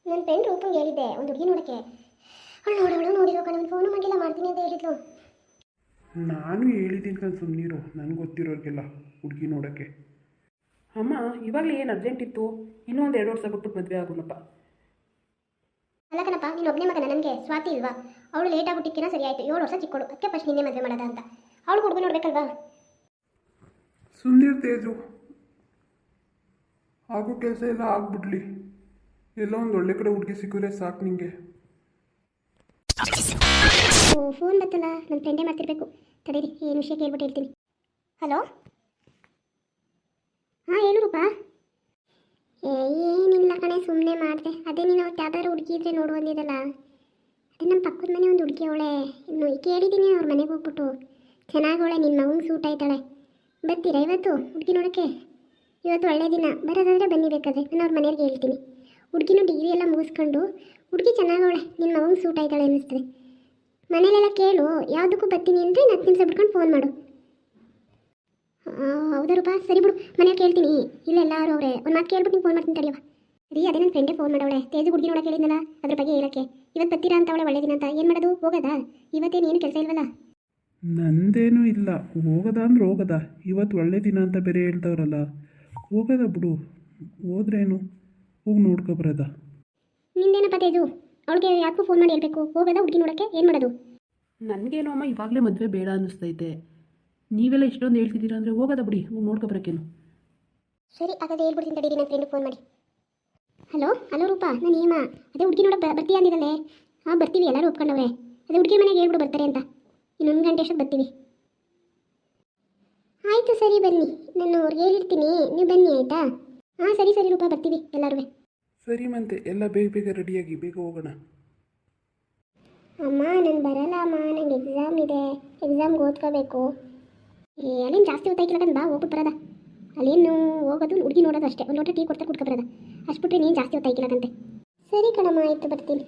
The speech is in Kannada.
ನನ್ನ ಫ್ರೆಂಡ್ ರೂಪಂಗೆ ಹೇಳಿದ್ದೆ ಒಂದು ಹುಡುಗಿ ನೋಡೋಕ್ಕೆ. ಅವಳು ನೋಡಿರೋ ಕಣ, ಫೋನು ಮಾಡಿಲ್ಲ, ಮಾಡ್ತೀನಿ ಅಂತ ಹೇಳಿದ್ಲು. ನಾನು ಹೇಳಿದ್ದೀನಿ ಕಣ್, ಸುಮ್ಮನಿರು. ನನಗೆ ಗೊತ್ತಿರೋರಿಗೆಲ್ಲ ಹುಡುಗಿ ನೋಡೋಕ್ಕೆ. ಅಮ್ಮ ಇವಾಗಲೇ ಏನು ಅರ್ಜೆಂಟ್ ಇತ್ತು? ಇನ್ನೂ ಒಂದು 2 ವರ್ಷ ಬಿಟ್ಟು ಮದುವೆ ಆಗೋಣಪ್ಪ. ಅಲ್ಲ ಕಣಪ್ಪ, ನೀನು ಒಬ್ಬನೇ ಮಗನ, ನನಗೆ ಸ್ವಾತಿ ಇಲ್ವಾ? ಅವಳು ಲೇಟ್ ಆಗಿಬಿಟ್ಟಿಕ್ಕಿನ ಸರಿ ಆಯಿತು, 7 ವರ್ಷ ಚಿಕ್ಕಳು, ಅದಕ್ಕೆ ಫಸ್ಟ್ ನಿನ್ನೆ ಮದುವೆ ಮಾಡೋದ ಅಂತ. ಅವಳು ಹುಡುಗ ನೋಡ್ಬೇಕಲ್ವಾ? ಸುಮ್ಮನಿರು ತೇಜು, ಆಗೋ ಕೆಲಸ ಎಲ್ಲ ಆಗ್ಬಿಡ್ಲಿ. ಎಲ್ಲೋ ಒಂದು ಒಳ್ಳೆ ಕಡೆ ಹುಡುಗಿ ಸಿಕ್ಕಿದ್ರೆ ಸಾಕು ನಿಂಗೆ. ಓ, ಫೋನ್ ಬತ್ತಲ್ಲ, ನನ್ನ ಫ್ರೆಂಡೇ ಮಾಡ್ತಿರ್ಬೇಕು. ತಡೀರಿ, ಏನು ವಿಷಯ ಕೇಳ್ಬಿಟ್ಟು ಹೇಳ್ತೀನಿ. ಹಲೋ, ಹಾಂ ಹೇಳು ರೂಪಾ. ಏನಿಲ್ಲ ಕಣೆ, ಸುಮ್ಮನೆ ಮಾಡಿದೆ. ಅದೇ ನೀನು ಅವತ್ತು ಯಾವ್ದಾದ್ರು ಹುಡುಗಿ ಇದ್ರೆ ನೋಡು ಅಂದಿದ್ದಲ್ಲ. ಅದೇ ನಮ್ಮ ಪಕ್ಕದ ಮನೆ ಒಂದು ಹುಡುಗಿ ಅವಳೆ, ಇನ್ನು ಕೇಳಿದ್ದೀನಿ ಅವ್ರ ಮನೆಗೆ ಹೋಗ್ಬಿಟ್ಟು. ಚೆನ್ನಾಗವಳೆ, ನಿನ್ನ ಮಗಂಗೆ ಸೂಟ್ ಆಯ್ತಾಳೆ. ಬರ್ತೀರಾ ಇವತ್ತು ಹುಡುಗಿ ನೋಡೋಕ್ಕೆ? ಇವತ್ತು ಒಳ್ಳೆ ದಿನ, ಬರೋದಾದರೆ ಬನ್ನಿ, ಬೇಕಾದ್ರೆ ನಾನು ಅವ್ರ ಮನೆಯವ್ರಿಗೆ ಹೇಳ್ತೀನಿ. ಹುಡುಗಿನೂ ಡಿಗ್ರಿ ಎಲ್ಲ ಮುಗಿಸ್ಕೊಂಡು, ಹುಡುಗಿ ಚೆನ್ನಾಗವಳೆ, ನಿನ್ನ ಮಗಂಗೆ ಸೂಟ್ ಆಯ್ತಾಳೆ ಅನ್ನಿಸ್ತದೆ. ಮನೇಲೆಲ್ಲ ಕೇಳು, ಯಾವುದಕ್ಕೂ ಬರ್ತೀನಿ ಅಂದರೆ 10 ನಿಮಿಷ ಬಿಟ್ಕೊಂಡು ಫೋನ್ ಮಾಡು. ಹೌದಾ ರೂಪಾ, ಸರಿ ಬಿಡು, ಮನೇಲಿ ಕೇಳ್ತೀನಿ. ಇಲ್ಲೆಲ್ಲ ಅವರೇ ಒಂದು ಮಾತು ಕೇಳ್ಬಿಟ್ಟು ನೀವು ಫೋನ್ ಮಾಡ್ತೀನಿ ತಡಿಯವ. ಸರಿ, ಅದೇ ನನ್ನ ಫ್ರೆಂಡೇ ಫೋನ್ ಮಾಡವಳೆ, ತೇಜು ಹುಡುಗಿ ನೋಡೋಕೆ ಹೇಳಿದ್ನಲ್ಲ, ಅದ್ರ ಬಗ್ಗೆ ಹೇಳೋಕ್ಕೆ. ಇವತ್ತು ಬರ್ತೀರಾ ಅಂತ ಅವಳೆ, ಒಳ್ಳೆ ದಿನ ಅಂತ. ಏನು ಮಾಡೋದು, ಹೋಗೋದಾ? ಇವತ್ತೇನು ಕೆಲಸ ಇಲ್ವಲ್ಲ? ನಂದೇನೂ ಇಲ್ಲ, ಹೋಗೋದ ಅಂದ್ರೆ ಹೋಗೋದ. ಇವತ್ತು ಒಳ್ಳೆ ದಿನ ಅಂತ ಬೇರೆ ಹೇಳ್ತವ್ರಲ್ಲ, ಹೋಗೋದ ಬಿಡು. ಹೋದ್ರೇನು, ಹೋಗಿ ನೋಡ್ಕೊಬರೋದ. ನಿಂದೇನಪ್ಪ ತೇಜು, ಅವಳಿಗೆ ಯಾಕೂ ಫೋನ್ ಮಾಡಿ ಹೇಳ್ಬೇಕು? ಹೋಗೋದ ಹುಡುಗಿ ನೋಡೋಕ್ಕೆ? ಏನು ಮಾಡೋದು? ನನಗೇನೋ ಅಮ್ಮ ಇವಾಗಲೇ ಮದುವೆ ಬೇಡ ಅನ್ನಿಸ್ತೈತೆ. ನೀವೆಲ್ಲ ಇಷ್ಟೊಂದು ಹೇಳ್ತಿದ್ದೀರಾ ಅಂದರೆ ಹೋಗೋದ ಬಿಡಿ, ಹೋಗಿ ನೋಡ್ಕೊಬರೋಕ್ಕೇನು. ಸರಿ, ಹಾಗಾದ್ರೆ ಹೇಳ್ಬಿಡ್ತೀನಿ ತಡೀರಿ, ನನ್ನ ಫ್ರೆಂಡ್ ಫೋನ್ ಮಾಡಿ. ಹಲೋ ರೂಪಾ, ನಾನು ಹೇಮ. ಅದೇ ಹುಡುಗಿ ನೋಡೋಕೆ ಬರ್ತೀಯ ಅಂದಿದ್ದಲ್ಲೇ? ಹಾಂ ಬರ್ತೀವಿ, ಎಲ್ಲರೂ ಒಪ್ಕೊಂಡವ್ರೆ. ಅದೇ ಹುಡುಗಿ ಮನೆಗೆ ಹೇಳ್ಬಿಡು ಬರ್ತಾರೆ ಅಂತ. ಇನ್ನೊಂದು ಗಂಟೆ ಅಷ್ಟೊತ್ತು ಬರ್ತೀವಿ. ಆಯಿತು ಸರಿ, ಬನ್ನಿ. ನಾನು ಅವ್ರಿಗೆ ಹೇಳಿರ್ತೀನಿ, ನೀವು ಬನ್ನಿ ಆಯಿತಾ? ಹಾಂ ಸರಿ ರೂಪಾ, ಬರ್ತೀವಿ ಎಲ್ಲರೂ. ಸರಿ ಮಂತೆ, ಎಲ್ಲ ಬೇಗ ರೆಡಿಯಾಗಿ ಬೇಗ ಹೋಗೋಣ. ಅಮ್ಮ ನಾನು ಬರಲ್ಲ ಅಮ್ಮ, ನನಗೆ ಎಕ್ಸಾಮ್ ಇದೆ, ಎಕ್ಸಾಮ್ಗೆ ಓದ್ಕೋಬೇಕು. ಅಲ್ಲೇನು ಜಾಸ್ತಿ ಓದ್ತಾಯಿಲ್ಲ ಕಂಡು ಬಾ, ಹೋಗ್ಬಿಟ್ಟು ಬರೋದ. ಅಲ್ಲೇನು ಹೋಗೋದು ಹುಡುಗಿ ನೋಡೋದು ಅಷ್ಟೇ, ಒಂದು ಲೋಟ ಟೀ ಕೊಡ್ತಾ ಕುಡ್ಕೊಬರೋದ. ಅಷ್ಟು ಬಿಟ್ಟರೆ ನೀನು ಜಾಸ್ತಿ ಓದ್ತಾಯಿಲ್ಲ ಕಂತೆ. ಸರಿ ಕಣಮ್ಮ, ಆಯಿತು ಬರ್ತೀನಿ.